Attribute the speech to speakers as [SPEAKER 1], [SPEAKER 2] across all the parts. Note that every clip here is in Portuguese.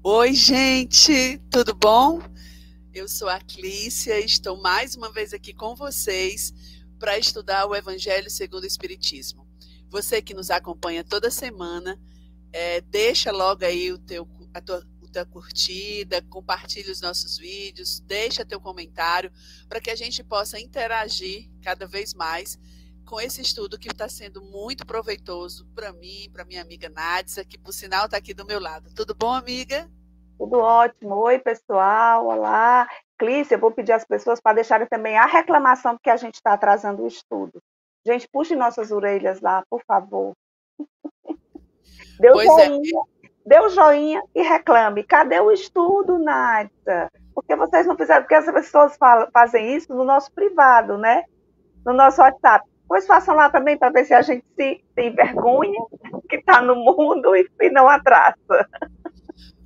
[SPEAKER 1] Oi, gente, tudo bom? Eu sou a Clícia e estou mais uma vez aqui com vocês para estudar o Evangelho segundo o Espiritismo. Você que nos acompanha toda semana, deixa logo aí a tua curtida, compartilha os nossos vídeos, deixa teu comentário para que a gente possa interagir cada vez mais com esse estudo que está sendo muito proveitoso para mim, para minha amiga Nádia, que por sinal está aqui do meu lado. Tudo bom, amiga?
[SPEAKER 2] Tudo ótimo. Oi, pessoal. Olá. Clícia, eu vou pedir às pessoas para deixarem também a reclamação, porque a gente está atrasando o estudo. Gente, puxe nossas orelhas lá, por favor.
[SPEAKER 1] Pois é,
[SPEAKER 2] Dê o joinha e reclame. Cadê o estudo, Nádia? Porque vocês não fizeram, porque as pessoas fazem isso no nosso privado, né? No nosso WhatsApp. Pois façam lá também para ver se a gente tem vergonha que está no mundo e não atrasa.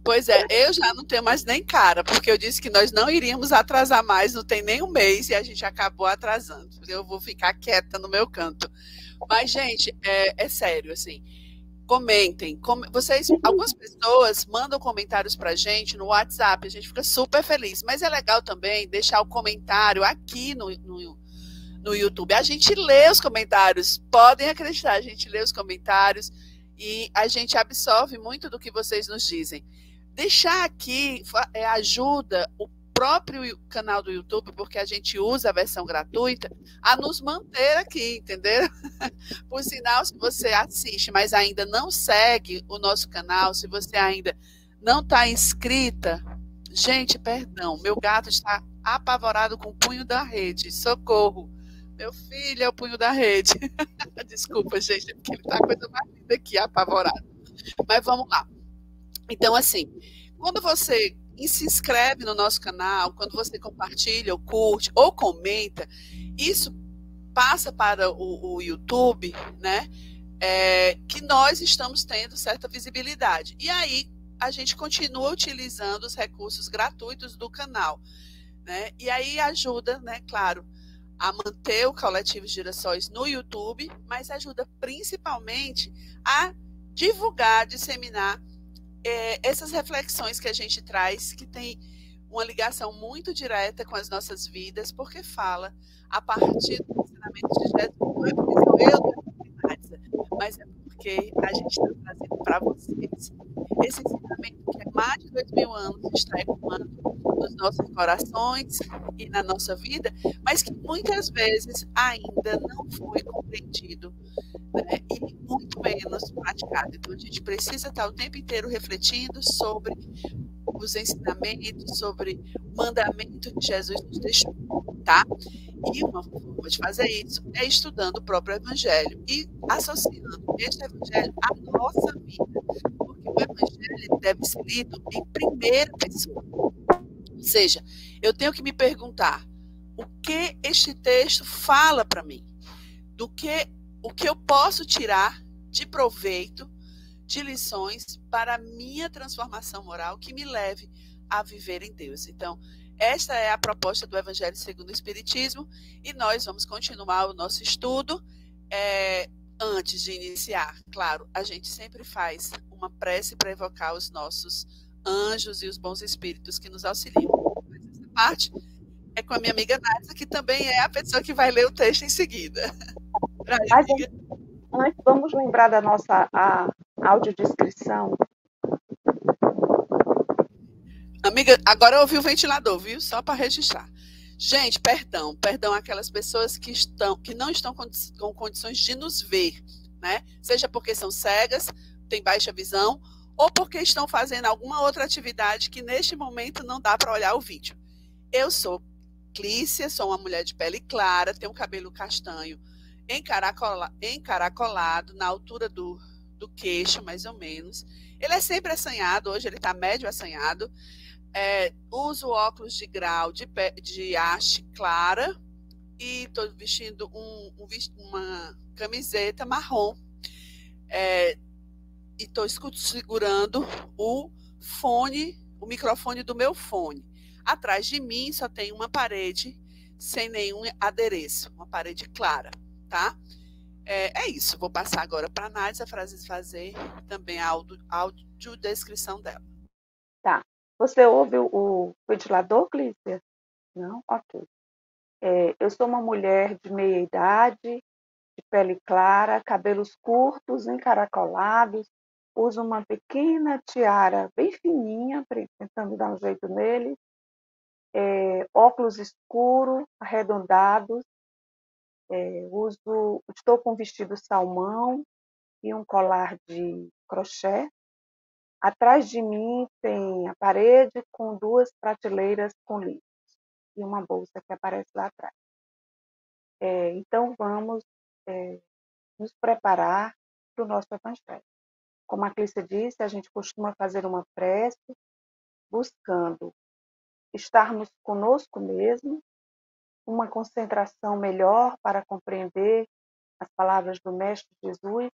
[SPEAKER 1] pois é, eu já não tenho mais nem cara, porque eu disse que nós não iríamos atrasar mais, não tem nem um mês, e a gente acabou atrasando. Eu vou ficar quieta no meu canto. Mas, gente, é sério, assim, comentem. Algumas pessoas mandam comentários pra gente no WhatsApp, a gente fica super feliz. Mas é legal também deixar o comentário aqui no YouTube. A gente lê os comentários, podem acreditar, a gente lê os comentários e a gente absorve muito do que vocês nos dizem. Deixar aqui ajuda o próprio canal do YouTube, porque a gente usa a versão gratuita, a nos manter aqui, entendeu? Por sinal, se você assiste, mas ainda não segue o nosso canal, se você ainda não está inscrita, gente, perdão, meu gato está apavorado com o punho da rede, socorro. Meu filho é o punho da rede. Desculpa, gente, porque ele está a coisa mais linda aqui, apavorado. Mas vamos lá. Então, assim, quando você se inscreve no nosso canal, quando você compartilha, ou curte, ou comenta, isso passa para o YouTube, né? Que nós estamos tendo certa visibilidade. E aí a gente continua utilizando os recursos gratuitos do canal, né? E aí ajuda, né, claro, a manter o Coletivo Girassóis no YouTube, mas ajuda principalmente a divulgar, disseminar essas reflexões que a gente traz, que tem uma ligação muito direta com as nossas vidas, porque fala a partir do ensinamento de Jesus. Não é porque sou eu, mas é porque a gente está trazendo para vocês esse ensinamento que há mais de 2000 anos está ecoando nos nossos corações e na nossa vida, mas que muitas vezes ainda não foi compreendido, né, e muito menos praticado. Então, a gente precisa estar o tempo inteiro refletindo sobre os ensinamentos, sobre o mandamento que Jesus nos deixou, tá? E uma forma de fazer isso é estudando o próprio Evangelho e associando este Evangelho à nossa vida, porque o Evangelho deve ser lido em primeira pessoa. Ou seja, eu tenho que me perguntar o que este texto fala para mim, o que eu posso tirar de proveito, de lições para a minha transformação moral que me leve a viver em Deus. Então, esta é a proposta do Evangelho segundo o Espiritismo e nós vamos continuar o nosso estudo. Antes de iniciar, claro, a gente sempre faz uma prece para evocar os nossos anjos e os bons espíritos que nos auxiliam. Mas essa parte é com a minha amiga Nádia, que também é a pessoa que vai ler o texto em seguida.
[SPEAKER 2] Mas antes, vamos lembrar da nossa audiodescrição.
[SPEAKER 1] Amiga, agora eu ouvi o ventilador, viu? Só para registrar. Gente, perdão aquelas pessoas que não estão com condições de nos ver, né? Seja porque são cegas, têm baixa visão, ou porque estão fazendo alguma outra atividade que neste momento não dá para olhar o vídeo. Eu sou Clícia, sou uma mulher de pele clara, tenho um cabelo castanho encaracolado na altura do queixo, mais ou menos. Ele é sempre assanhado, hoje ele está médio assanhado. Uso óculos de grau de haste clara e estou vestindo uma camiseta marrom. E estou segurando o microfone do meu fone. Atrás de mim só tem uma parede sem nenhum adereço, uma parede clara, tá? É isso, vou passar agora para a Nádia fazer também a audiodescrição dela.
[SPEAKER 2] Tá. Você ouve o ventilador, Clícia? Não? Ok. Eu sou uma mulher de meia idade, de pele clara, cabelos curtos, encaracolados, uso uma pequena tiara bem fininha, tentando dar um jeito nele, óculos escuros, arredondados, estou com um vestido salmão e um colar de crochê. Atrás de mim tem a parede com duas prateleiras com livros e uma bolsa que aparece lá atrás. Então, vamos nos preparar para o nosso evangelho. Como a Clícia disse, a gente costuma fazer uma prece buscando estarmos conosco mesmo, uma concentração melhor para compreender as palavras do Mestre Jesus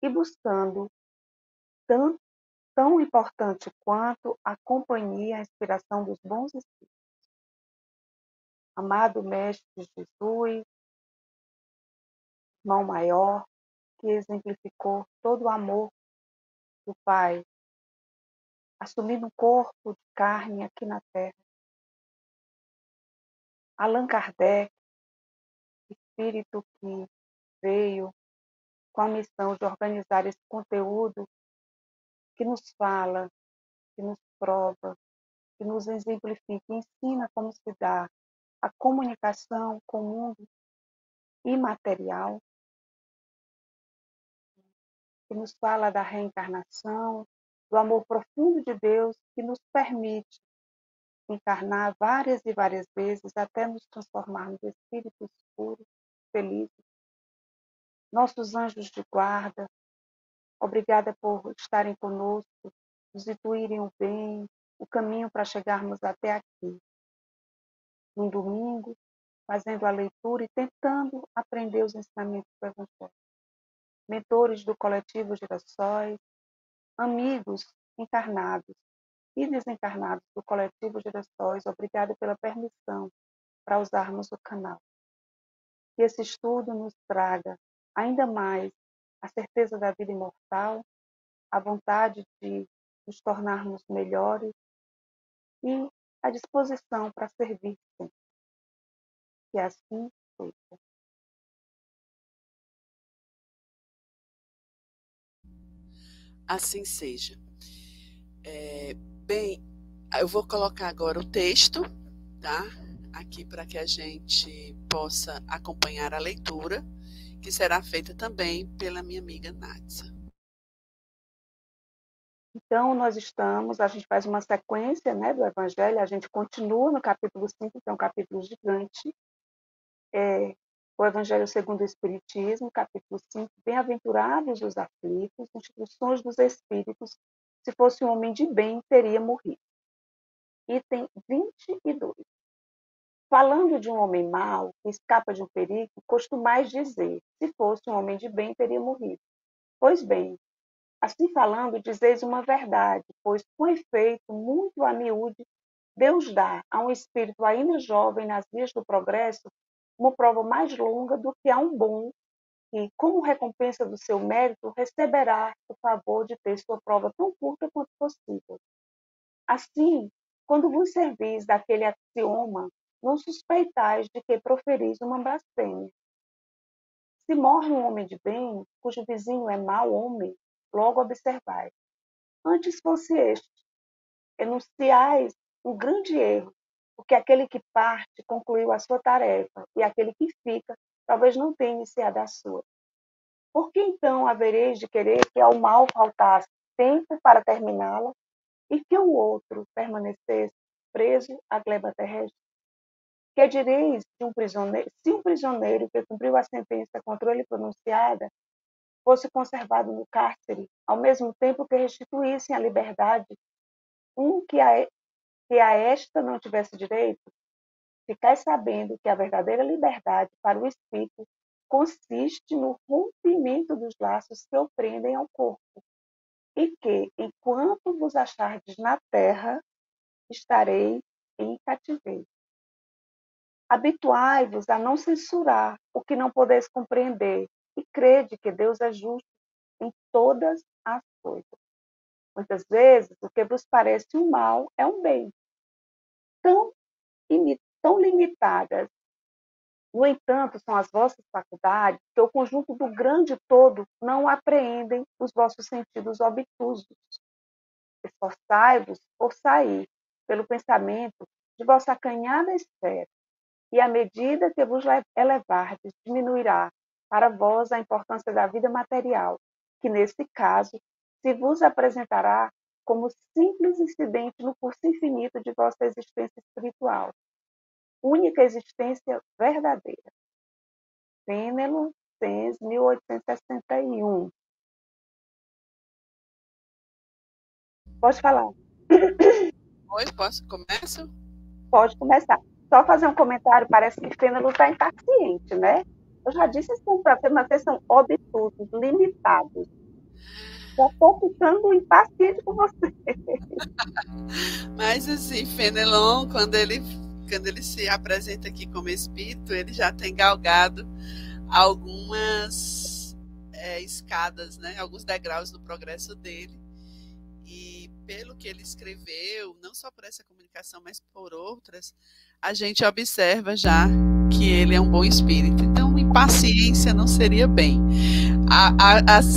[SPEAKER 2] e buscando tão importante quanto a companhia, a inspiração dos bons espíritos. Amado Mestre Jesus, irmão maior, que exemplificou todo o amor do Pai, assumindo um corpo de carne aqui na Terra. Allan Kardec, espírito que veio com a missão de organizar esse conteúdo que nos fala, que nos prova, que nos exemplifica, ensina como se dá a comunicação com o mundo imaterial, que nos fala da reencarnação, do amor profundo de Deus que nos permite encarnar várias e várias vezes até nos transformarmos em espíritos puros, felizes. Nossos anjos de guarda, obrigada por estarem conosco, nos intuírem o bem, o caminho para chegarmos até aqui. Num domingo, fazendo a leitura e tentando aprender os ensinamentos do Evangelho. Mentores do coletivo Girassóis, amigos encarnados e desencarnados do coletivo Girassóis, obrigado pela permissão para usarmos o canal. Que esse estudo nos traga ainda mais a certeza da vida imortal, a vontade de nos tornarmos melhores e a disposição para servir sempre. Que assim seja.
[SPEAKER 1] Assim seja. Bem, eu vou colocar agora o texto, tá? Aqui para que a gente possa acompanhar a leitura, que será feita também pela minha amiga Natsa.
[SPEAKER 2] Então, a gente faz uma sequência, né, do Evangelho, a gente continua no capítulo 5, que é um capítulo gigante, o Evangelho segundo o Espiritismo, capítulo 5, Bem-aventurados os aflitos, instruções dos Espíritos, se fosse um homem de bem, teria morrido. Item 22. Falando de um homem mau, que escapa de um perigo, costumais dizer, se fosse um homem de bem, teria morrido. Pois bem, assim falando, dizeis uma verdade, pois, com efeito, muito a miúde, Deus dá a um espírito ainda jovem nas vias do progresso uma prova mais longa do que a um bom que, como recompensa do seu mérito, receberá o favor de ter sua prova tão curta quanto possível. Assim, quando vos servis daquele axioma, não suspeitais de que proferis uma blasfêmia. Se morre um homem de bem, cujo vizinho é mau homem, logo observai. Antes fosse este, enunciais um grande erro, porque aquele que parte concluiu a sua tarefa, e aquele que fica talvez não tenha iniciado a sua. Por que então havereis de querer que ao mal faltasse tempo para terminá-la e que o outro permanecesse preso à gleba terrestre? Que direis de um prisioneiro, se um prisioneiro que cumpriu a sentença contra ele pronunciada fosse conservado no cárcere, ao mesmo tempo que restituíssem a liberdade um que a esta não tivesse direito? Ficai sabendo que a verdadeira liberdade para o espírito consiste no rompimento dos laços que o prendem ao corpo, e que, enquanto vos achardes na terra, estareis em cativeiro. Habituai-vos a não censurar o que não podeis compreender, e crede que Deus é justo em todas as coisas. Muitas vezes, o que vos parece um mal é um bem. Tão, tão limitadas, no entanto, são as vossas faculdades que o conjunto do grande todo não apreendem os vossos sentidos obtusos. Esforçai-vos por sair, pelo pensamento, de vossa acanhada esfera, e à medida que vos elevardes, diminuirá para vós a importância da vida material, que nesse caso se vos apresentará como simples incidente no curso infinito de vossa existência espiritual, única existência verdadeira. Fénelon, Sens, 1861. Pode falar.
[SPEAKER 1] Oi, começo?
[SPEAKER 2] Pode começar. Só fazer um comentário, parece que Fênelon está impaciente, né? Eu já disse isso para ter, mas vocês são obtusos, limitados. Já estou ficando impaciente com você.
[SPEAKER 1] Mas assim, Fenelon, quando ele se apresenta aqui como espírito, ele já tem galgado algumas escadas, né? Alguns degraus no progresso dele. E pelo que ele escreveu, não só por essa comunicação, mas por outras, a gente observa já que ele é um bom espírito. Então, impaciência não seria bem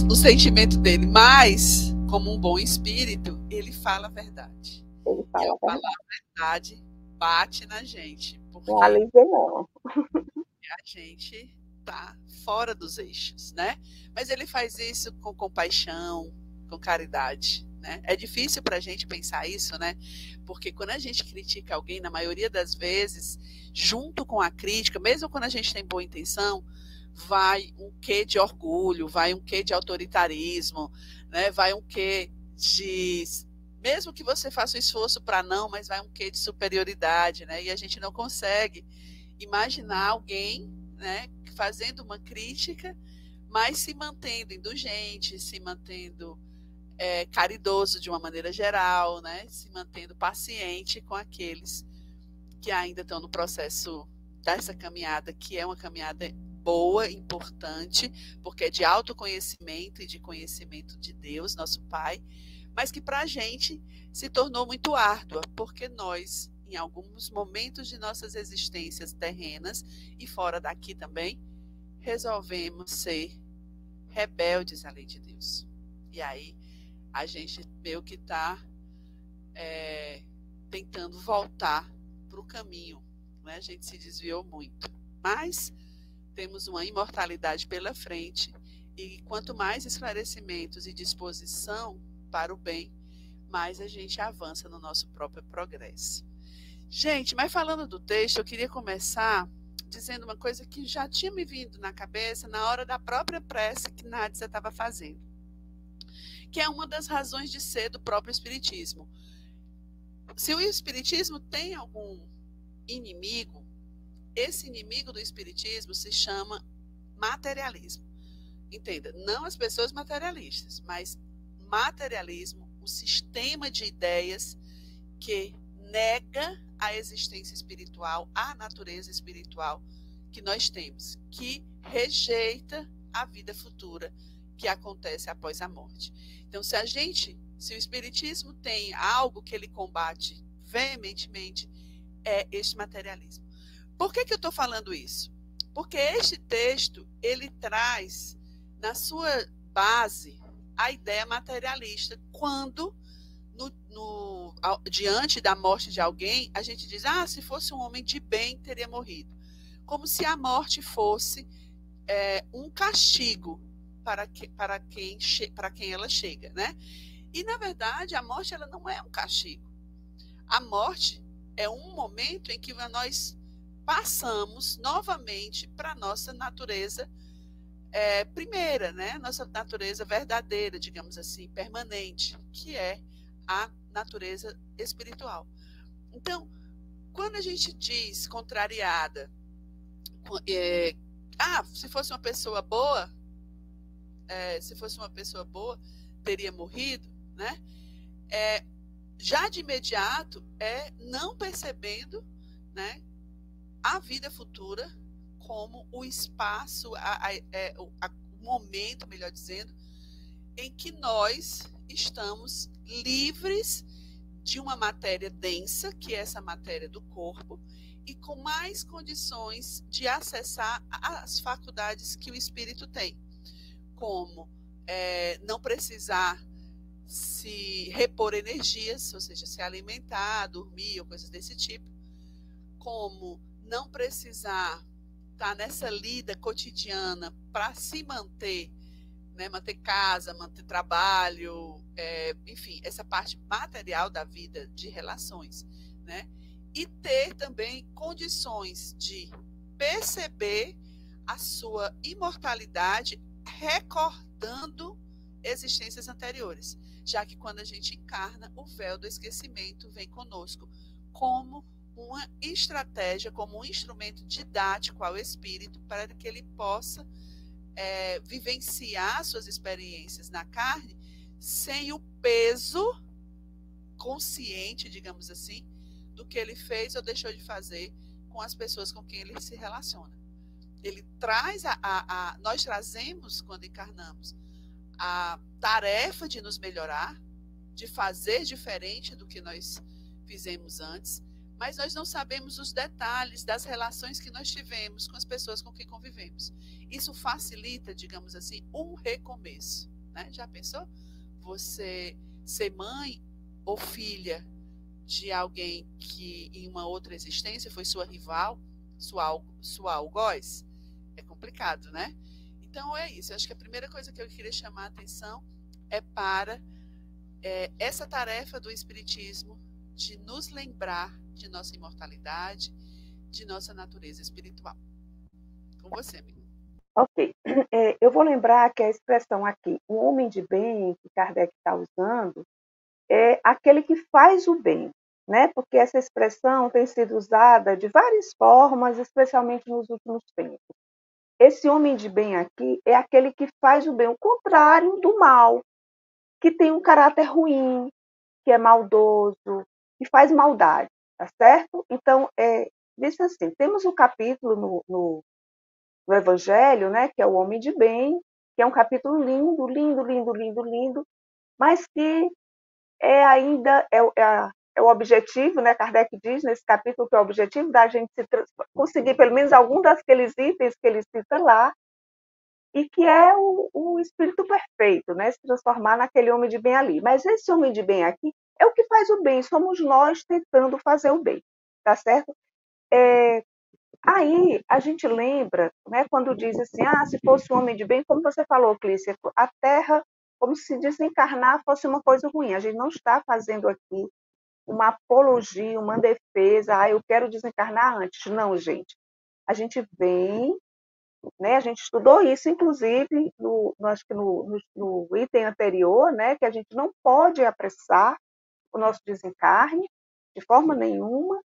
[SPEAKER 1] o sentimento dele, mas, como um bom espírito, ele fala a verdade.
[SPEAKER 2] Ele fala
[SPEAKER 1] e ao
[SPEAKER 2] a
[SPEAKER 1] falar a verdade, bate na gente. Porque
[SPEAKER 2] não alivia, não.
[SPEAKER 1] a gente tá fora dos eixos, né? Mas ele faz isso com compaixão, com caridade, né? É difícil para a gente pensar isso, né? Porque quando a gente critica alguém, na maioria das vezes, junto com a crítica, mesmo quando a gente tem boa intenção, vai um quê de orgulho, vai um quê de autoritarismo, né? Vai um quê de... Mesmo que você faça um esforço para não, mas vai um quê de superioridade, né? E a gente não consegue imaginar alguém, né, fazendo uma crítica, mas se mantendo indulgente, se mantendo caridoso de uma maneira geral, né, se mantendo paciente com aqueles que ainda estão no processo dessa caminhada, que é uma caminhada boa, importante, porque é de autoconhecimento e de conhecimento de Deus, nosso Pai, mas que para a gente se tornou muito árdua, porque nós, em alguns momentos de nossas existências terrenas e fora daqui também, resolvemos ser rebeldes à lei de Deus. E aí a gente meio que está tentando voltar para o caminho, né? A gente se desviou muito, mas temos uma imortalidade pela frente e quanto mais esclarecimentos e disposição para o bem, mais a gente avança no nosso próprio progresso. Gente, mas falando do texto, eu queria começar dizendo uma coisa que já tinha me vindo na cabeça na hora da própria prece que Nádia estava fazendo, que é uma das razões de ser do próprio Espiritismo. Se o Espiritismo tem algum inimigo, esse inimigo do Espiritismo se chama materialismo. Entenda, não as pessoas materialistas, mas materialismo, o sistema de ideias que nega a existência espiritual, a natureza espiritual que nós temos, que rejeita a vida futura que acontece após a morte. Então, se o Espiritismo tem algo que ele combate veementemente, é este materialismo. Por que eu estou falando isso? Porque este texto, ele traz na sua base a ideia materialista, quando diante da morte de alguém, a gente diz, se fosse um homem de bem, teria morrido. Como se a morte fosse um castigo para quem ela chega, né? E, na verdade, a morte ela não é um castigo. A morte é um momento em que nós passamos novamente para a nossa natureza primeira, né? Nossa natureza verdadeira, digamos assim, permanente, que é a natureza espiritual. Então, quando a gente diz contrariada, se fosse uma pessoa boa, teria morrido, né? Já de imediato não percebendo, né, a vida futura como o espaço, o momento, melhor dizendo, em que nós estamos livres de uma matéria densa, que é essa matéria do corpo, e com mais condições de acessar as faculdades que o espírito tem, como não precisar se repor energias, ou seja, se alimentar, dormir ou coisas desse tipo, como não precisar estar nessa lida cotidiana para se manter, né, manter casa, manter trabalho, enfim, essa parte material da vida de relações, né? E ter também condições de perceber a sua imortalidade recordando existências anteriores, já que quando a gente encarna, o véu do esquecimento vem conosco como uma estratégia, como um instrumento didático ao espírito para que ele possa vivenciar suas experiências na carne sem o peso consciente, digamos assim, do que ele fez ou deixou de fazer com as pessoas com quem ele se relaciona. Ele traz nós trazemos, quando encarnamos, a tarefa de nos melhorar, de fazer diferente do que nós fizemos antes, mas nós não sabemos os detalhes das relações que nós tivemos com as pessoas com quem convivemos. Isso facilita, digamos assim, um recomeço, né? Já pensou? Você ser mãe ou filha de alguém que em uma outra existência foi sua rival, sua algoz? É complicado, né? Então é isso. Eu acho que a primeira coisa que eu queria chamar a atenção é para essa tarefa do Espiritismo de nos lembrar de nossa imortalidade, de nossa natureza espiritual. Com você, amigo.
[SPEAKER 2] Ok. Eu vou lembrar que a expressão aqui, o homem de bem, que Kardec está usando, é aquele que faz o bem, né? Porque essa expressão tem sido usada de várias formas, especialmente nos últimos tempos. Esse homem de bem aqui é aquele que faz o bem, o contrário do mal, que tem um caráter ruim, que é maldoso, que faz maldade, tá certo? Então, diz assim, temos um capítulo no Evangelho, né, que é o homem de bem, que é um capítulo lindo, lindo, lindo, lindo, lindo, mas que ainda o objetivo, né, Kardec diz nesse capítulo que é o objetivo da gente conseguir pelo menos algum daqueles itens que ele cita lá, e que é o espírito perfeito, né, se transformar naquele homem de bem ali. Mas esse homem de bem aqui é o que faz o bem, somos nós tentando fazer o bem, tá certo? Aí a gente lembra, né, quando diz assim, se fosse um homem de bem, como você falou, Clícia, a Terra, como se desencarnar fosse uma coisa ruim. A gente não está fazendo aqui uma apologia, uma defesa, eu quero desencarnar antes. Não, gente. A gente vem, né, a gente estudou isso, inclusive, acho que no item anterior, né, que a gente não pode apressar o nosso desencarne de forma nenhuma,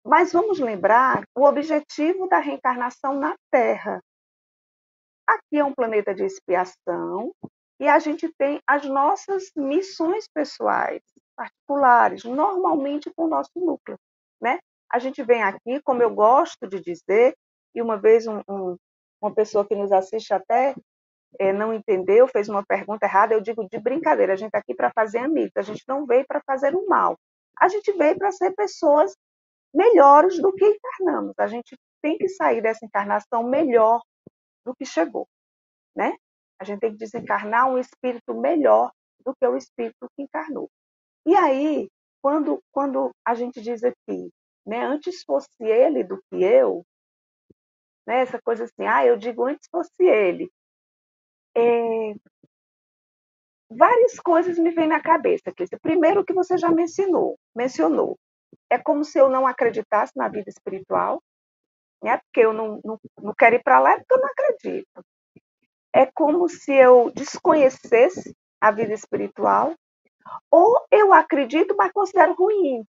[SPEAKER 2] mas vamos lembrar o objetivo da reencarnação na Terra. Aqui é um planeta de expiação e a gente tem as nossas missões pessoais, particulares, normalmente com o nosso núcleo, né? A gente vem aqui, como eu gosto de dizer, e uma vez uma pessoa que nos assiste até não entendeu, fez uma pergunta errada, eu digo de brincadeira, a gente está aqui para fazer amigos, a gente não veio para fazer o mal, a gente veio para ser pessoas melhores do que encarnamos, a gente tem que sair dessa encarnação melhor do que chegou, né? A gente tem que desencarnar um espírito melhor do que o espírito que encarnou. E aí, quando a gente diz aqui, né, antes fosse ele do que eu, né, essa coisa assim, eu digo antes fosse ele, várias coisas me vêm na cabeça, Clícia. Primeiro, o que você já mencionou, é como se eu não acreditasse na vida espiritual, né, porque eu não quero ir para lá porque eu não acredito. É como se eu desconhecesse a vida espiritual, ou eu acredito, mas considero ruim,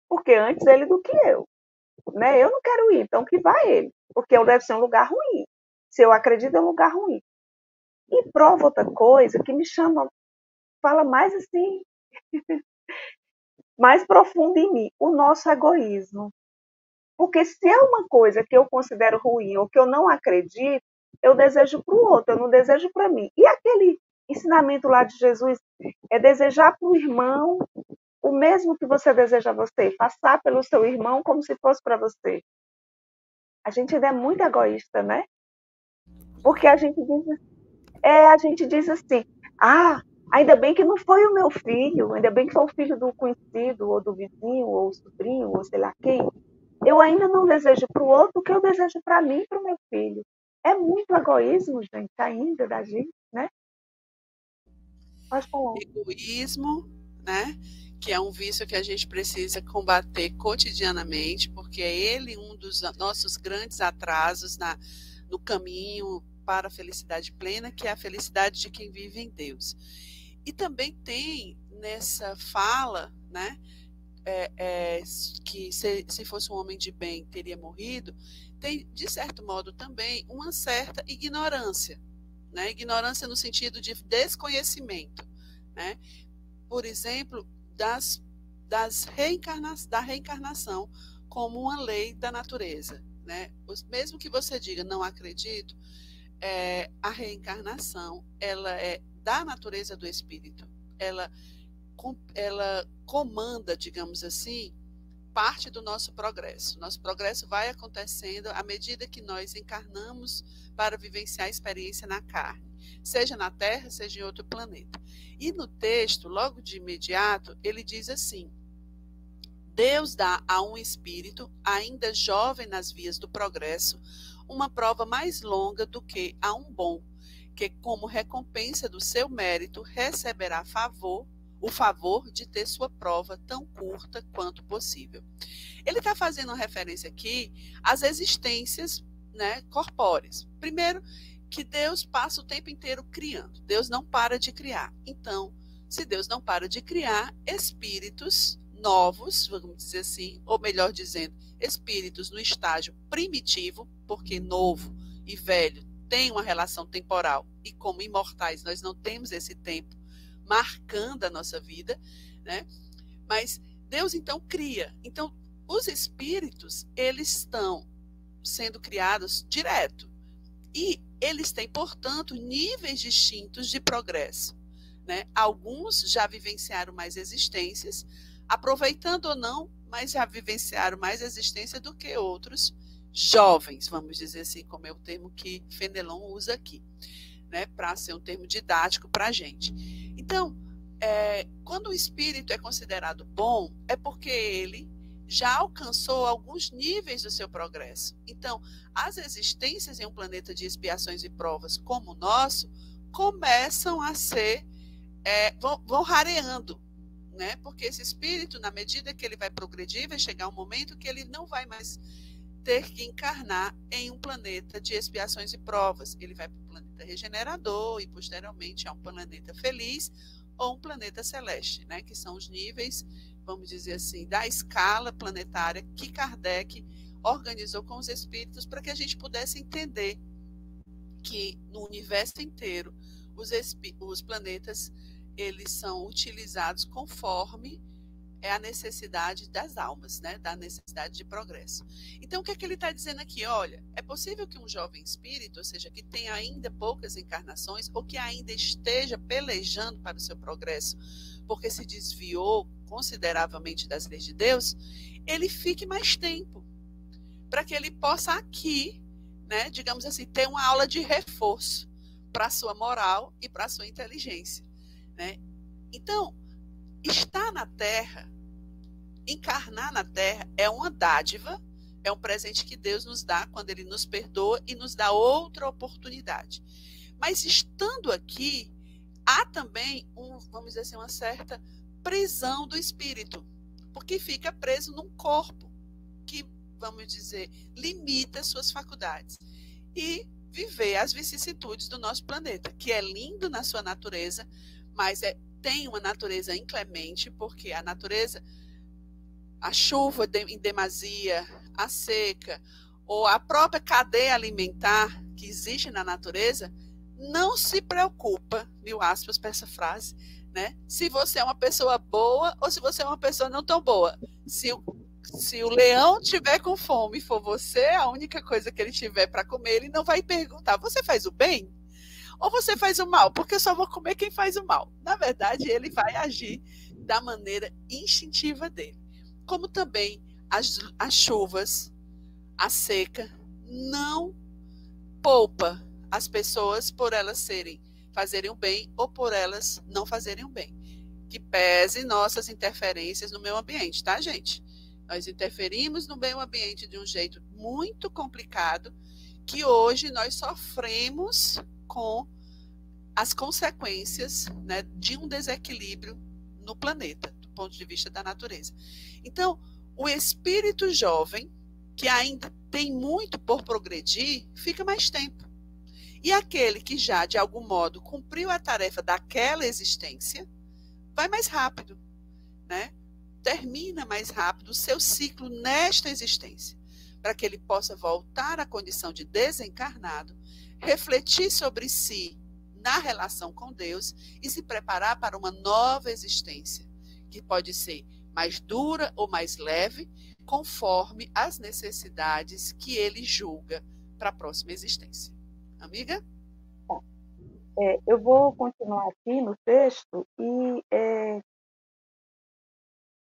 [SPEAKER 2] porque antes ele do que eu, né? Eu não quero ir, então que vá ele, porque eu deve ser um lugar ruim. Se eu acredito, é um lugar ruim. E prova outra coisa que me chama, fala mais assim, mais profundo em mim, o nosso egoísmo. Porque se é uma coisa que eu considero ruim ou que eu não acredito, eu desejo para o outro, eu não desejo para mim. E aquele ensinamento lá de Jesus é desejar para o irmão o mesmo que você deseja a você, passar pelo seu irmão como se fosse para você. A gente ainda é muito egoísta, né? Porque a gente diz assim, ainda bem que não foi o meu filho, ainda bem que foi o filho do conhecido, ou do vizinho, ou sobrinho, ou sei lá quem. Eu ainda não desejo para o outro o que eu desejo para mim e para o meu filho. É muito egoísmo, gente, ainda da gente, né? Pode falar.
[SPEAKER 1] Egoísmo, né? Que é um vício que a gente precisa combater cotidianamente, porque é ele um dos nossos grandes atrasos no caminho para a felicidade plena, que é a felicidade de quem vive em Deus. E também tem nessa fala, né? Que se fosse um homem de bem teria morrido, tem, de certo modo, também uma certa ignorância, né? Ignorância no sentido de desconhecimento, né? Por exemplo, da reencarnação como uma lei da natureza, né? Mesmo que você diga não acredito, a reencarnação ela é da natureza do espírito, ela comanda, digamos assim, parte do nosso progresso. Nosso progresso vai acontecendo à medida que nós encarnamos para vivenciar a experiência na carne, seja na Terra, seja em outro planeta. E no texto, logo de imediato, ele diz assim: Deus dá a um espírito, ainda jovem nas vias do progresso, uma prova mais longa do que a um bom, que como recompensa do seu mérito receberá o favor de ter sua prova tão curta quanto possível. Ele está fazendo uma referência aqui às existências, né, corpóreas. Primeiro, que Deus passa o tempo inteiro criando. Deus não para de criar. Então, se Deus não para de criar, espíritos novos, vamos dizer assim, ou melhor dizendo, espíritos no estágio primitivo, porque novo e velho tem uma relação temporal, e como imortais nós não temos esse tempo marcando a nossa vida, né? Mas Deus então cria. Então, os espíritos, eles estão sendo criados direto. E eles têm, portanto, níveis distintos de progresso, né? Alguns já vivenciaram mais existências, aproveitando ou não, mas já vivenciaram mais existência do que outros jovens, vamos dizer assim, como é o termo que Fenelon usa aqui, né? Para ser um termo didático para a gente. Então, quando o espírito é considerado bom, é porque ele já alcançou alguns níveis do seu progresso. Então, as existências em um planeta de expiações e provas como o nosso começam a ser, vão rareando, né? Porque esse espírito, na medida que ele vai progredir, vai chegar um momento que ele não vai mais ter que encarnar em um planeta de expiações e provas. Ele vai para o planeta regenerador e, posteriormente, a um planeta feliz ou um planeta celeste, né? Que são os níveis, vamos dizer assim, da escala planetária que Kardec organizou com os espíritos para que a gente pudesse entender que no universo inteiro os planetas eles são utilizados conforme a necessidade das almas, né? Da necessidade de progresso. Então, o que é que ele está dizendo aqui? Olha, é possível que um jovem espírito, ou seja, que tenha ainda poucas encarnações, ou que ainda esteja pelejando para o seu progresso, porque se desviou consideravelmente das leis de Deus, ele fique mais tempo, para que ele possa aqui, né, digamos assim, ter uma aula de reforço para a sua moral e para a sua inteligência, né? Então, estar na Terra, encarnar na Terra é uma dádiva, é um presente que Deus nos dá quando Ele nos perdoa e nos dá outra oportunidade. Mas estando aqui, há também, vamos dizer assim, uma certa prisão do espírito, porque fica preso num corpo que, vamos dizer, limita suas faculdades. E viver as vicissitudes do nosso planeta, que é lindo na sua natureza, mas tem uma natureza inclemente, porque a natureza, a chuva em demasia, a seca, ou a própria cadeia alimentar que existe na natureza, não se preocupa, mil aspas para essa frase, né? Se você é uma pessoa boa ou se você é uma pessoa não tão boa. Se o leão tiver com fome e for você, a única coisa que ele tiver para comer, ele não vai perguntar, você faz o bem? ou você faz o mal, porque eu só vou comer quem faz o mal. Na verdade, ele vai agir da maneira instintiva dele. Como também as chuvas, a seca, não poupa as pessoas por elas fazerem o bem ou por elas não fazerem o bem. Que pese nossas interferências no meio ambiente, tá, gente? Nós interferimos no meio ambiente de um jeito muito complicado, que hoje nós sofremos com as consequências, né, de um desequilíbrio no planeta, do ponto de vista da natureza. Então, o espírito jovem, que ainda tem muito por progredir, fica mais tempo. E aquele que já, de algum modo, cumpriu a tarefa daquela existência, vai mais rápido, né? Termina mais rápido o seu ciclo nesta existência, para que ele possa voltar à condição de desencarnado, refletir sobre si na relação com Deus e se preparar para uma nova existência, que pode ser mais dura ou mais leve, conforme as necessidades que ele julga para a próxima existência. Amiga?
[SPEAKER 2] Eu vou continuar aqui no texto e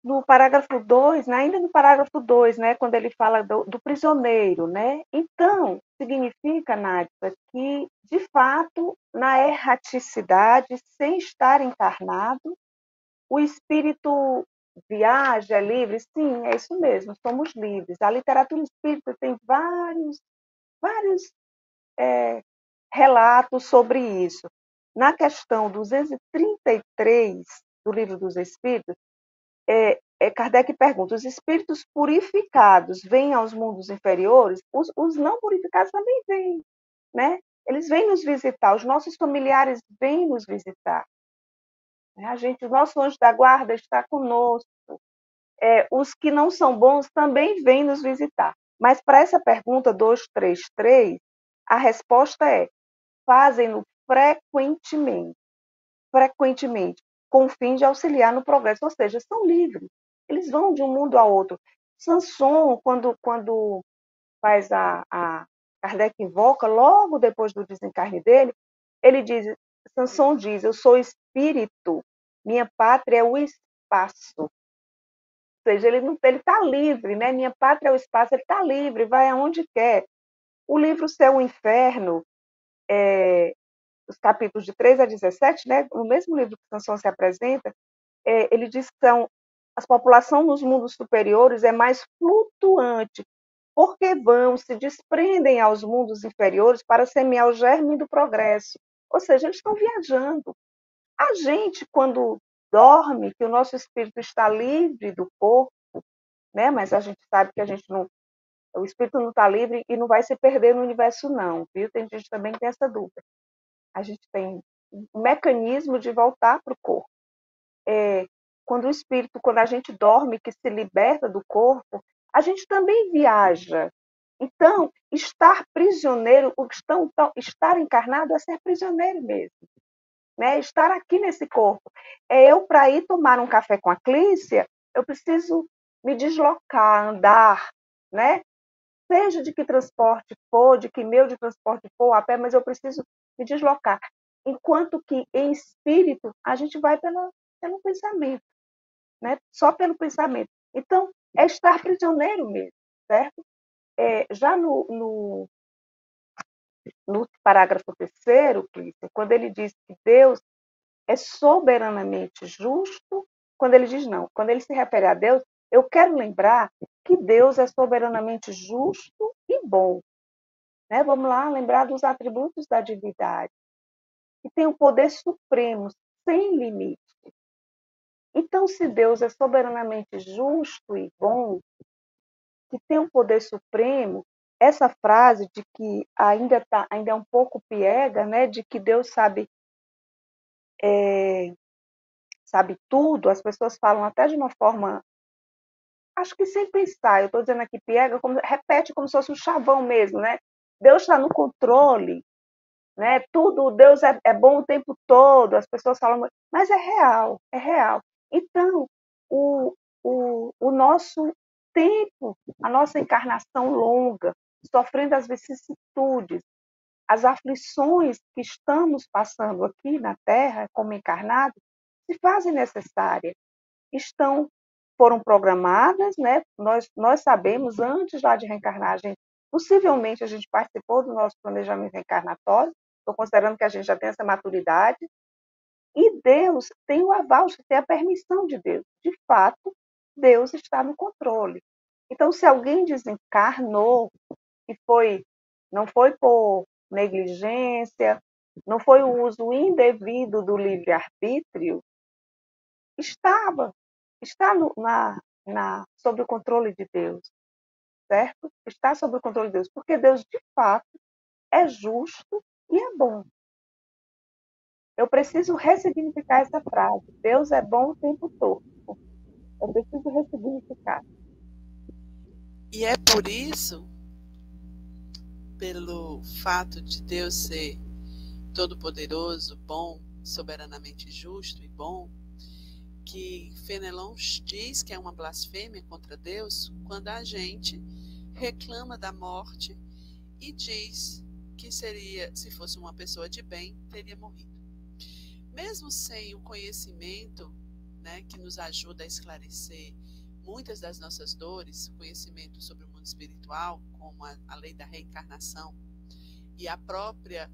[SPEAKER 2] no parágrafo 2, né, ainda no parágrafo 2, né, quando ele fala do prisioneiro, né? Então, significa, Nádia, que, de fato, na erraticidade, sem estar encarnado, o espírito viaja, é livre? Sim, é isso mesmo, somos livres. A literatura espírita tem vários relatos sobre isso. Na questão 233 do Livro dos Espíritos, Kardec pergunta: os espíritos purificados vêm aos mundos inferiores? Os não purificados também vêm, né? Eles vêm nos visitar, os nossos familiares vêm nos visitar. O nosso anjo da guarda está conosco. Os que não são bons também vêm nos visitar. Mas para essa pergunta 233, a resposta é: fazem-no frequentemente, com o fim de auxiliar no progresso, ou seja, são livres. Eles vão de um mundo a outro. Sanson, quando faz Kardec invoca, logo depois do desencarne dele, Sanson diz: eu sou espírito, minha pátria é o espaço. Ou seja, ele está livre, né? Minha pátria é o espaço, ele está livre, vai aonde quer. O livro Céu e Inferno, os capítulos de 3 a 17, né? No mesmo livro que Sanson se apresenta, ele diz que as populações nos mundos superiores é mais flutuante, porque se desprendem aos mundos inferiores para semear o germe do progresso. Ou seja, eles estão viajando. A gente, quando dorme, que o nosso espírito está livre do corpo, né? Mas a gente sabe que o espírito não está livre e não vai se perder no universo, não, viu? Tem gente também que tem essa dúvida. A gente tem um mecanismo de voltar para o corpo. Quando a gente dorme, que se liberta do corpo, a gente também viaja. Então, estar prisioneiro, estar encarnado é ser prisioneiro mesmo, né? Estar aqui nesse corpo. Eu, para ir tomar um café com a Clícia, eu preciso me deslocar, andar, né? Seja de que transporte for, de que meio de transporte for, a pé, mas eu preciso me deslocar. Enquanto que, em espírito, a gente vai pelo pensamento, né? Só pelo pensamento. Então, é estar prisioneiro mesmo, certo? Já no parágrafo 3º, quando ele diz que Deus é soberanamente justo, quando ele diz não, quando ele se refere a Deus, eu quero lembrar que Deus é soberanamente justo e bom. Né? Vamos lá lembrar dos atributos da divindade, que tem o poder supremo, sem limite. Então, se Deus é soberanamente justo e bom, que tem um poder supremo, essa frase de que ainda é um pouco piega, né, de que Deus sabe tudo, as pessoas falam até de uma forma, acho que sem pensar, eu estou dizendo aqui piega, repete como se fosse um chavão mesmo, né? Deus está no controle, né? Tudo, Deus é bom o tempo todo, as pessoas falam, mas é real, é real. Então, o nosso tempo, a nossa encarnação longa, sofrendo as vicissitudes, as aflições que estamos passando aqui na Terra, como encarnados, se fazem necessárias. Foram programadas, né? Nós sabemos, antes lá de reencarnar, possivelmente a gente participou do nosso planejamento reencarnatório, estou considerando que a gente já tem essa maturidade, e Deus tem o aval, tem a permissão de Deus. De fato, Deus está no controle. Então, se alguém desencarnou e não foi por negligência, não foi o uso indevido do livre-arbítrio, está sob o controle de Deus, certo? Está sob o controle de Deus, porque Deus, de fato, é justo e é bom. Eu preciso ressignificar essa frase. Deus é bom o tempo todo. Eu preciso ressignificar.
[SPEAKER 1] E é por isso, pelo fato de Deus ser todo-poderoso, bom, soberanamente justo e bom, que Fenelon diz que é uma blasfêmia contra Deus quando a gente reclama da morte e diz que seria, se fosse uma pessoa de bem, teria morrido. Mesmo sem o conhecimento, né, que nos ajuda a esclarecer muitas das nossas dores, conhecimento sobre o mundo espiritual, como a lei da reencarnação e a própria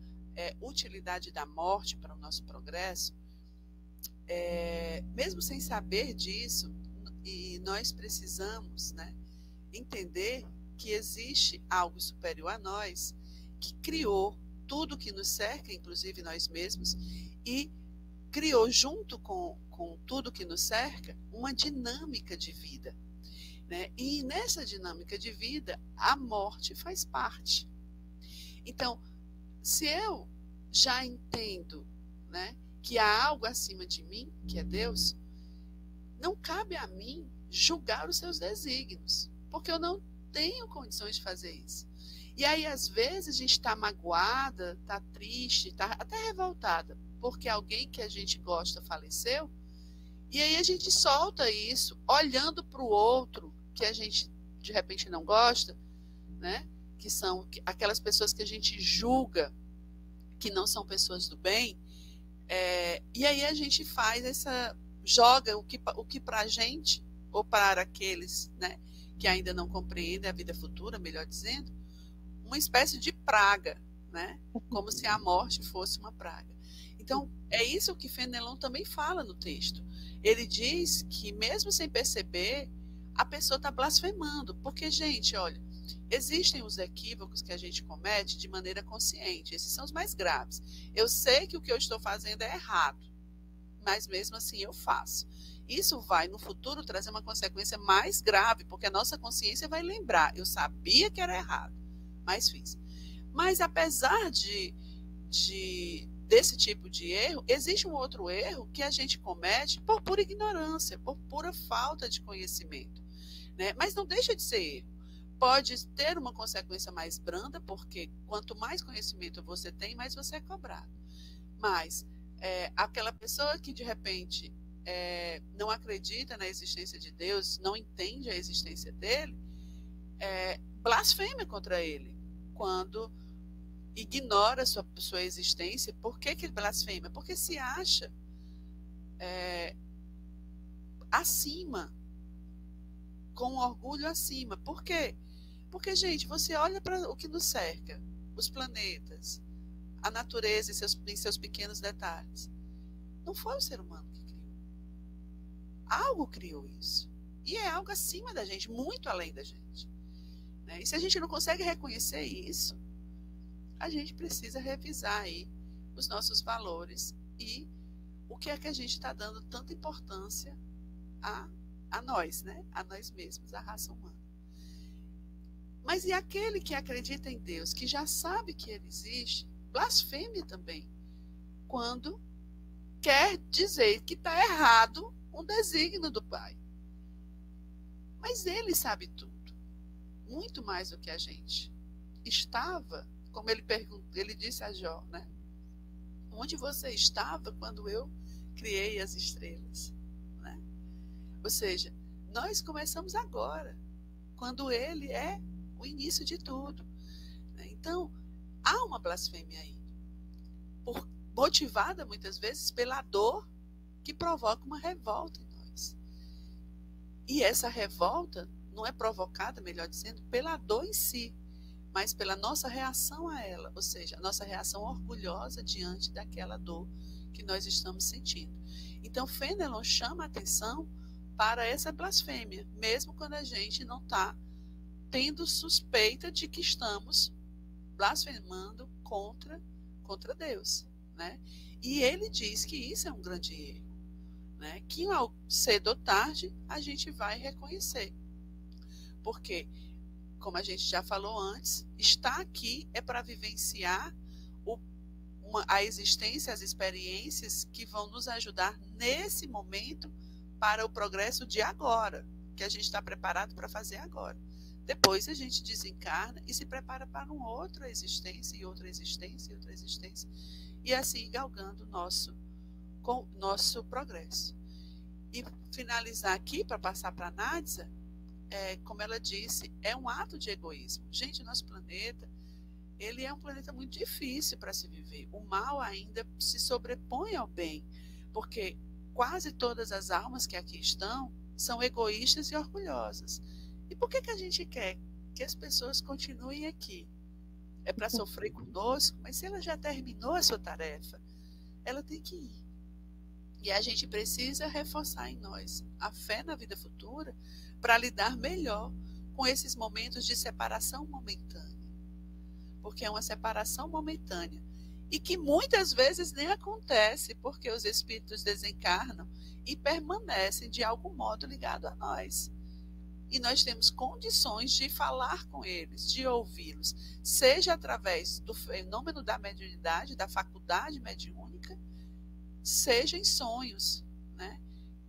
[SPEAKER 1] utilidade da morte para o nosso progresso, mesmo sem saber disso, e nós precisamos, né, entender que existe algo superior a nós, que criou tudo que nos cerca, inclusive nós mesmos, e criou junto com tudo que nos cerca uma dinâmica de vida, né? E nessa dinâmica de vida, a morte faz parte. Então, se eu já entendo, né, que há algo acima de mim, que é Deus, não cabe a mim julgar os seus desígnios, porque eu não tenho condições de fazer isso. E aí, às vezes, a gente está magoada, está triste, está até revoltada, porque alguém que a gente gosta faleceu, e aí a gente solta isso, olhando para o outro, que a gente, de repente, não gosta, né? Que são aquelas pessoas que a gente julga que não são pessoas do bem, e aí a gente joga o que para a gente, ou para aqueles, né, que ainda não compreendem a vida futura, melhor dizendo, uma espécie de praga, né, como se a morte fosse uma praga. Então, é isso que Fenelon também fala no texto. Ele diz que, mesmo sem perceber, a pessoa está blasfemando, porque, gente, olha, existem os equívocos que a gente comete de maneira consciente, esses são os mais graves. Eu sei que o que eu estou fazendo é errado, mas mesmo assim eu faço. Isso vai, no futuro, trazer uma consequência mais grave, porque a nossa consciência vai lembrar, eu sabia que era errado, mas fiz. Mas, apesar desse tipo de erro, existe um outro erro que a gente comete por pura ignorância, por pura falta de conhecimento, né? Mas não deixa de ser erro. Pode ter uma consequência mais branda, porque quanto mais conhecimento você tem, mais você é cobrado. Mas aquela pessoa que, de repente, não acredita na existência de Deus, não entende a existência dele, blasfema contra ele quando ignora sua existência. Por que ele blasfema? Porque se acha acima, com orgulho acima. Por quê? Porque, gente, você olha para o que nos cerca, os planetas, a natureza em seus pequenos detalhes. Não foi o ser humano que criou. Algo criou isso. E é algo acima da gente, muito além da gente, né? E se a gente não consegue reconhecer isso, a gente precisa revisar aí os nossos valores e o que é que a gente está dando tanta importância a nós, né? A nós mesmos, a raça humana. Mas e aquele que acredita em Deus, que já sabe que ele existe, blasfeme também, quando quer dizer que está errado um desígnio do Pai. Mas ele sabe tudo, muito mais do que a gente. Estava, como ele disse a Jó, né? Onde você estava quando eu criei as estrelas, né? Ou seja, nós começamos agora, quando ele é o início de tudo. Então, há uma blasfêmia aí, motivada muitas vezes pela dor que provoca uma revolta em nós. E essa revolta não é provocada, melhor dizendo, pela dor em si, mas pela nossa reação a ela, ou seja, a nossa reação orgulhosa diante daquela dor que nós estamos sentindo. Então, Fenelon chama a atenção para essa blasfêmia, mesmo quando a gente não está tendo suspeita de que estamos blasfemando contra Deus, né? E ele diz que isso é um grande erro, né? Que cedo ou tarde a gente vai reconhecer. Porque, como a gente já falou antes, estar aqui é para vivenciar a existência, as experiências que vão nos ajudar nesse momento para o progresso de agora, que a gente está preparado para fazer agora. Depois a gente desencarna e se prepara para uma outra existência, e outra existência, e outra existência, e assim galgando o nosso progresso. E finalizar aqui, para passar para a Nádia, como ela disse, é um ato de egoísmo. Gente, o nosso planeta, ele é um planeta muito difícil para se viver. O mal ainda se sobrepõe ao bem, porque quase todas as almas que aqui estão são egoístas e orgulhosas. E por que a gente quer que as pessoas continuem aqui? É para sofrer conosco, mas se ela já terminou a sua tarefa, ela tem que ir. E a gente precisa reforçar em nós a fé na vida futura para lidar melhor com esses momentos de separação momentânea. Porque é uma separação momentânea e que muitas vezes nem acontece, porque os espíritos desencarnam e permanecem de algum modo ligados a nós. E nós temos condições de falar com eles, de ouvi-los, seja através do fenômeno da mediunidade, da faculdade mediúnica, seja em sonhos, né?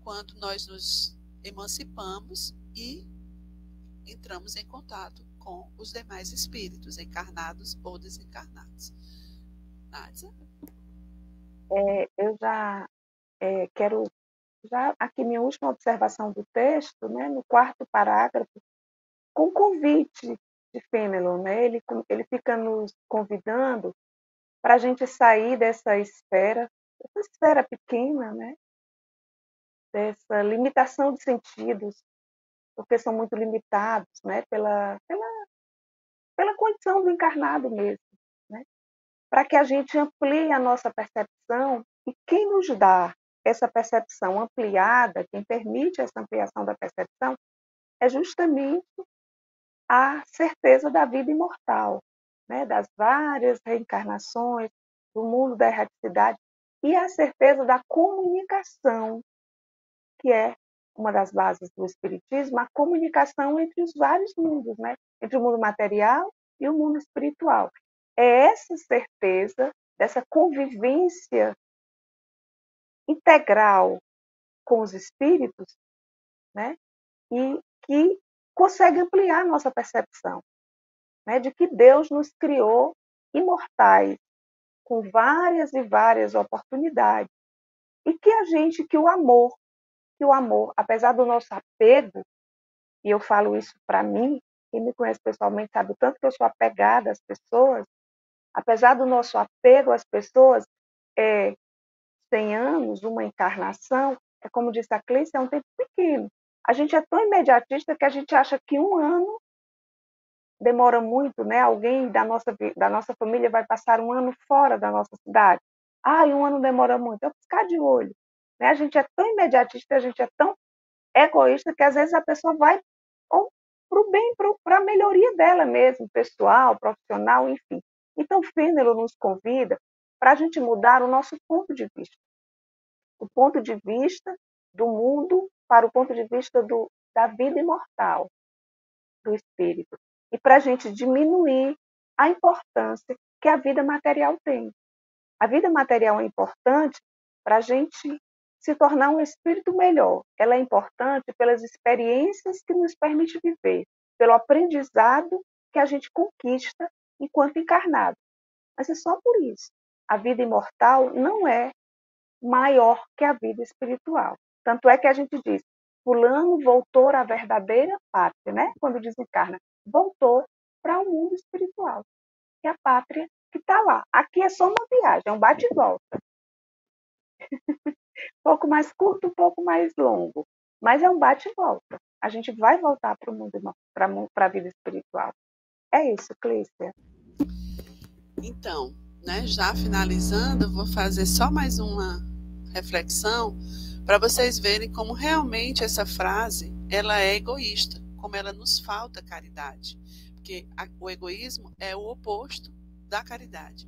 [SPEAKER 1] Quando nós nos emancipamos e entramos em contato com os demais espíritos, encarnados ou desencarnados. Nádia?
[SPEAKER 2] Eu já quero, aqui minha última observação do texto, né, no quarto parágrafo, com convite de Fenelon, né, ele fica nos convidando para a gente sair dessa esfera pequena, né, dessa limitação de sentidos, porque são muito limitados, né, pela condição do encarnado mesmo, né, para que a gente amplie a nossa percepção, e quem nos dá essa percepção ampliada, quem permite essa ampliação da percepção, é justamente a certeza da vida imortal, né, das várias reencarnações, do mundo da erraticidade, e a certeza da comunicação, que é uma das bases do Espiritismo, a comunicação entre os vários mundos, né, entre o mundo material e o mundo espiritual. É essa certeza dessa convivência integral com os espíritos, né, e que consegue ampliar a nossa percepção, né, de que Deus nos criou imortais, com várias e várias oportunidades, e que o amor, apesar do nosso apego, e eu falo isso para mim, quem me conhece pessoalmente sabe o tanto que eu sou apegada às pessoas, apesar do nosso apego às pessoas, 100 anos, uma encarnação, é como disse a Cleice, é um tempo pequeno. A gente é tão imediatista que a gente acha que um ano demora muito, né? Alguém da nossa família vai passar um ano fora da nossa cidade. E um ano demora muito. É piscar de olho. Né? A gente é tão imediatista, a gente é tão egoísta que às vezes a pessoa vai para o bem, para a melhoria dela mesmo, pessoal, profissional, enfim. Então, Fenelon nos convida para a gente mudar o nosso ponto de vista. O ponto de vista do mundo para o ponto de vista da vida imortal, do espírito. E para a gente diminuir a importância que a vida material tem. A vida material é importante para a gente se tornar um espírito melhor. Ela é importante pelas experiências que nos permite viver, pelo aprendizado que a gente conquista enquanto encarnado. Mas é só por isso. A vida imortal não é maior que a vida espiritual. Tanto é que a gente diz, fulano voltou à verdadeira pátria, né? Quando desencarna, voltou para o mundo espiritual, que é a pátria que estar lá. Aqui é só uma viagem, é um bate e volta. Um pouco mais curto, um pouco mais longo. Mas é um bate e volta. A gente vai voltar para o mundo, para a vida espiritual. É isso, Clícia.
[SPEAKER 1] Então, né, já finalizando, vou fazer só mais uma reflexão para vocês verem como realmente essa frase ela é egoísta, como ela nos falta caridade. Porque o egoísmo é o oposto da caridade.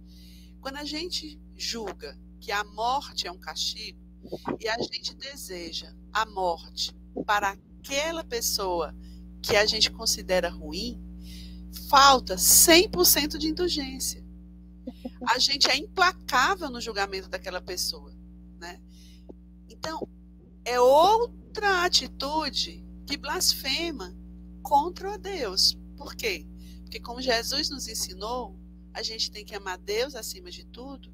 [SPEAKER 1] Quando a gente julga que a morte é um castigo e a gente deseja a morte para aquela pessoa que a gente considera ruim, falta 100% de indulgência. A gente é implacável no julgamento daquela pessoa, né? Então, é outra atitude que blasfema contra Deus. Por quê? Porque como Jesus nos ensinou, a gente tem que amar Deus acima de tudo,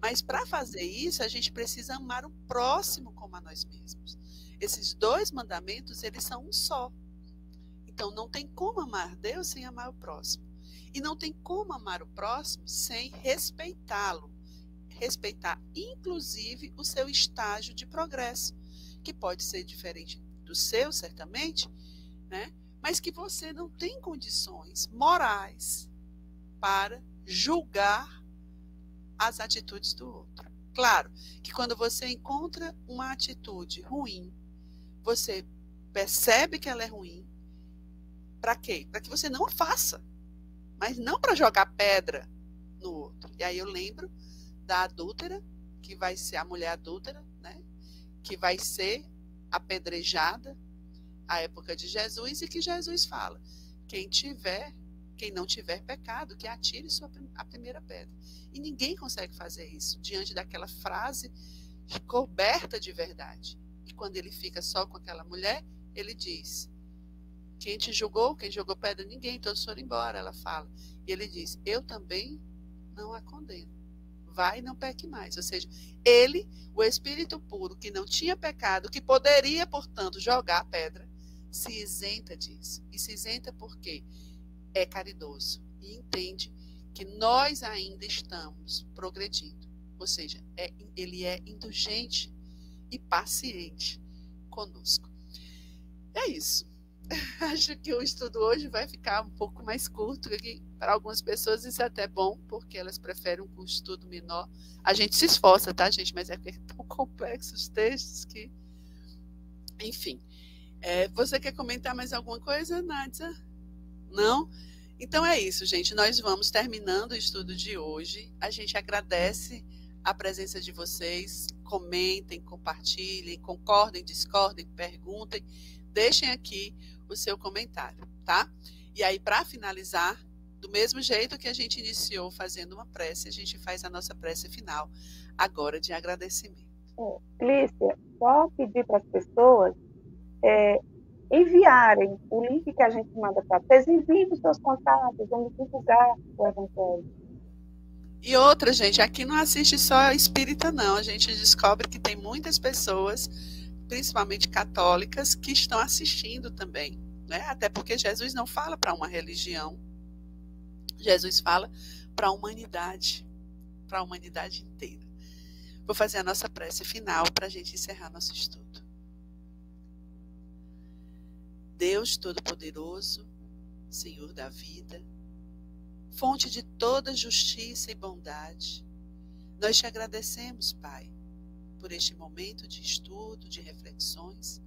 [SPEAKER 1] mas para fazer isso, a gente precisa amar o próximo como a nós mesmos. Esses dois mandamentos, eles são um só. Então, não tem como amar Deus sem amar o próximo. E não tem como amar o próximo sem respeitá-lo. Respeitar, inclusive, o seu estágio de progresso, que pode ser diferente do seu, certamente, né? Mas que você não tem condições morais para julgar as atitudes do outro. Claro que quando você encontra uma atitude ruim, você percebe que ela é ruim, para quê? Para que você não a faça, mas não para jogar pedra no outro. E aí eu lembro da adúltera, que vai ser a mulher adúltera, né? Que vai ser apedrejada à época de Jesus, e que Jesus fala: quem não tiver pecado, que atire a primeira pedra. E ninguém consegue fazer isso diante daquela frase coberta de verdade. E quando ele fica só com aquela mulher, ele diz: quem te julgou? Quem jogou pedra? Ninguém, todos foram embora, ela fala. E ele diz: eu também não a condeno. Vai e não peque mais. Ou seja, ele, o espírito puro, que não tinha pecado, que poderia, portanto, jogar a pedra, se isenta disso. E se isenta porque é caridoso e entende que nós ainda estamos progredindo. Ou seja, ele é indulgente e paciente conosco. É isso. Acho que o estudo hoje vai ficar um pouco mais curto. Para algumas pessoas isso é até bom, porque elas preferem um estudo menor. A gente se esforça, tá, gente? Mas é tão complexo os textos que... Enfim. Você quer comentar mais alguma coisa, Nádia? Não? Então é isso, gente. Nós vamos terminando o estudo de hoje. A gente agradece a presença de vocês. Comentem, compartilhem, concordem, discordem, perguntem. Deixem aqui o seu comentário, tá? E aí, para finalizar, do mesmo jeito que a gente iniciou fazendo uma prece, a gente faz a nossa prece final, agora de agradecimento.
[SPEAKER 2] Clícia, só pedir para as pessoas enviarem o link que a gente manda para vocês, enviem os seus contatos, vamos divulgar o Evangelho.
[SPEAKER 1] E outra, gente, aqui não assiste só espírita, não. A gente descobre que tem muitas pessoas, principalmente católicas, que estão assistindo também, né? Até porque Jesus não fala para uma religião, Jesus fala para a humanidade inteira. Vou fazer a nossa prece final para a gente encerrar nosso estudo. Deus Todo-Poderoso, Senhor da vida, fonte de toda justiça e bondade, nós te agradecemos, Pai, por este momento de estudo, de reflexões,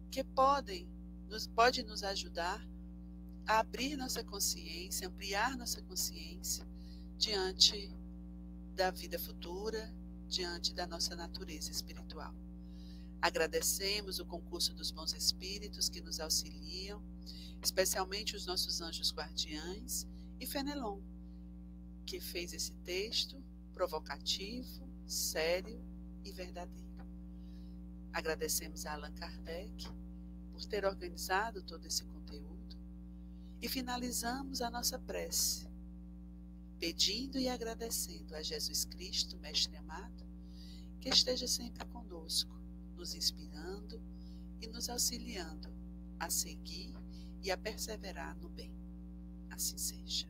[SPEAKER 1] que pode nos ajudar a abrir nossa consciência, ampliar nossa consciência diante da vida futura, diante da nossa natureza espiritual. Agradecemos o concurso dos bons espíritos que nos auxiliam, especialmente os nossos anjos guardiães e Fenelon, que fez esse texto provocativo, sério e verdadeiro. Agradecemos a Allan Kardec por ter organizado todo esse conteúdo e finalizamos a nossa prece, pedindo e agradecendo a Jesus Cristo, Mestre amado, que esteja sempre conosco, nos inspirando e nos auxiliando a seguir e a perseverar no bem. Assim seja.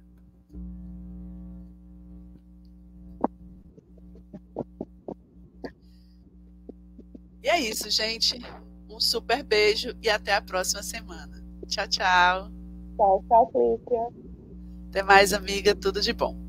[SPEAKER 1] E é isso, gente. Um super beijo e até a próxima semana. Tchau, tchau.
[SPEAKER 2] Tchau, Clícia.
[SPEAKER 1] Até mais, amiga. Tudo de bom.